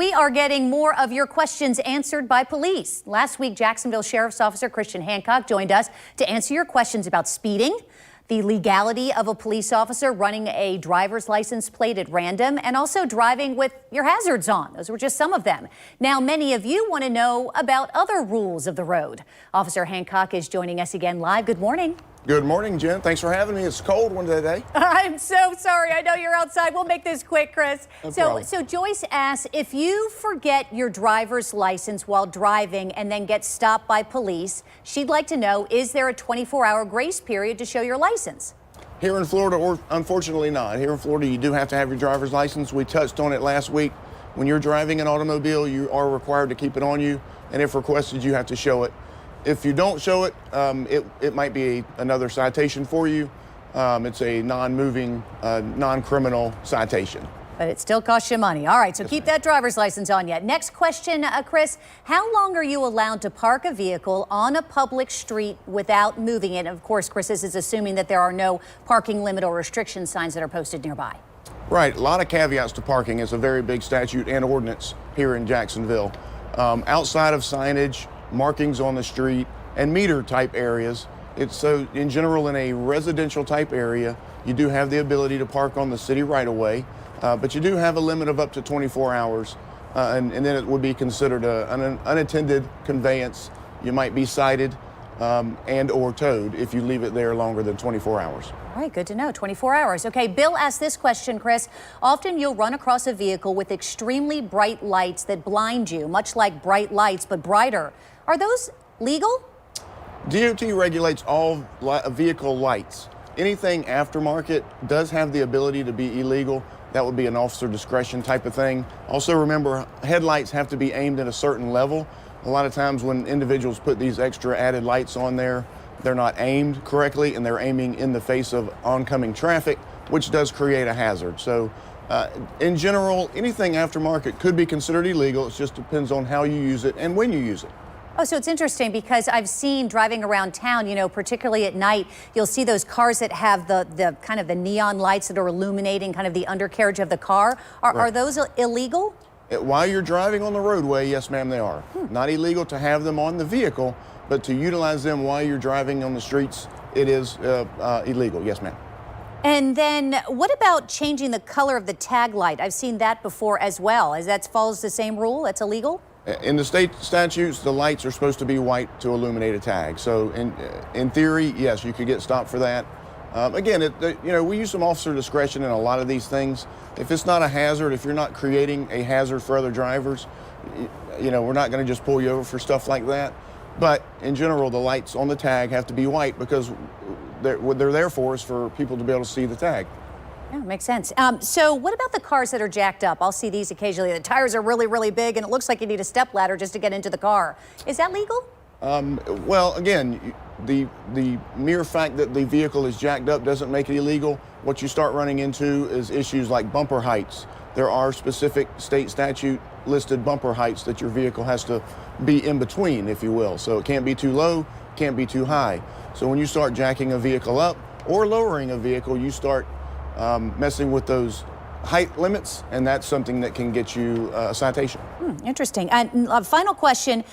we are getting more of your questions answered by police. Last week, Jacksonville Sheriff's Officer Christian Hancock joined us to answer your questions about speeding, the legality of a police officer running a driver's license plate at random, and also driving with your hazards on. Those were just some of them. Now, many of you want to know about other rules of the road. Officer Hancock is joining us again live. Good morning. Good morning, Jen. Thanks for having me. It's cold one today. I'm so sorry. I know you're outside. We'll make this quick, Chris. No problem. So Joyce asks, if you forget your driver's license while driving and then get stopped by police, she'd like to know, is there a 24-hour grace period to show your license? Here in Florida, or unfortunately not. Here in Florida, you do have to have your driver's license. We touched on it last week. When you're driving an automobile, you are required to keep it on you, and if requested, you have to show it. If you don't show it, it might be another citation for you. It's a non-moving, non-criminal citation. But it still costs you money. All right, so keep that driver's license on you. Next question, Chris. How long are you allowed to park a vehicle on a public street without moving it? Of course, Chris, this is assuming that there are no parking limit or restriction signs that are posted nearby. Right, a lot of caveats to parking. It's a very big statute and ordinance here in Jacksonville. Outside of signage, markings on the street, and meter type areas, so in general in a residential type area, you do have the ability to park on the city right of way, but you do have a limit of up to 24 hours, and then it would be considered an unattended conveyance. You might be cited and or towed if you leave it there longer than 24 hours. All right, good to know, 24 hours. Okay, Bill asked this question, Chris. Often you'll run across a vehicle with extremely bright lights that blind you, much like bright lights, but brighter. Are those legal? DOT regulates all vehicle lights. Anything aftermarket does have the ability to be illegal. That would be an officer discretion type of thing. Also remember, headlights have to be aimed at a certain level. A lot of times when individuals put these extra added lights on there, they're not aimed correctly and they're aiming in the face of oncoming traffic, which does create a hazard. So in general, anything aftermarket could be considered illegal. It just depends on how you use it and when you use it. Oh, so it's interesting because I've seen driving around town, you know, particularly at night, you'll see those cars that have the kind of the neon lights that are illuminating kind of the undercarriage of the car. Are those illegal? While you're driving on the roadway, yes, ma'am, they are. Not illegal to have them on the vehicle, but to utilize them while you're driving on the streets, it is illegal. Yes, ma'am. And then what about changing the color of the tag light? I've seen that before as well. As that follows the same rule, that's illegal? In the state statutes, the lights are supposed to be white to illuminate a tag. So in theory, yes, you could get stopped for that. Again, you know, we use some officer discretion in a lot of these things. If it's not a hazard, if you're not creating a hazard for other drivers, you know, we're not going to just pull you over for stuff like that. But in general, the lights on the tag have to be white because what they're there for is for people to be able to see the tag. Yeah, makes sense. So what about the cars that are jacked up? I'll see these occasionally. The tires are really, really big, and it looks like you need a step ladder just to get into the car. Is that legal? Well, again, the mere fact that the vehicle is jacked up doesn't make it illegal. What you start running into is issues like bumper heights. There are specific state statute listed bumper heights that your vehicle has to be in between, if you will. So it can't be too low, can't be too high. So when you start jacking a vehicle up or lowering a vehicle, you start messing with those height limits, and that's something that can get you a citation. Interesting. And a final question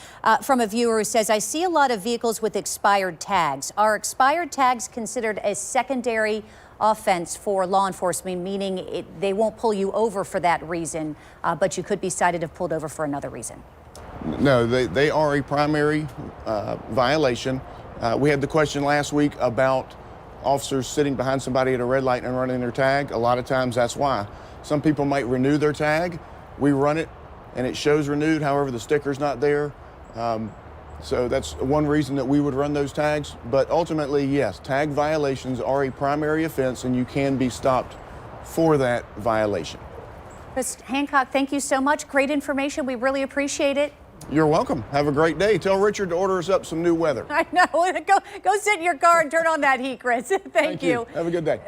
from a viewer who says, I see a lot of vehicles with expired tags. Are expired tags considered a secondary offense for law enforcement, meaning they won't pull you over for that reason, but you could be cited if pulled over for another reason? No, they are a primary violation. We had the question last week about officers sitting behind somebody at a red light and running their tag. A lot of times that's why. Some people might renew their tag. We run it and it shows renewed, however the sticker's not there. So that's one reason that we would run those tags. But ultimately, yes, tag violations are a primary offense and you can be stopped for that violation. Chris Hancock, thank you so much. Great information. We really appreciate it. You're welcome. Have a great day. Tell Richard to order us up some new weather. I know. Go sit in your car and turn on that heat, Chris. Thank you. Have a good day.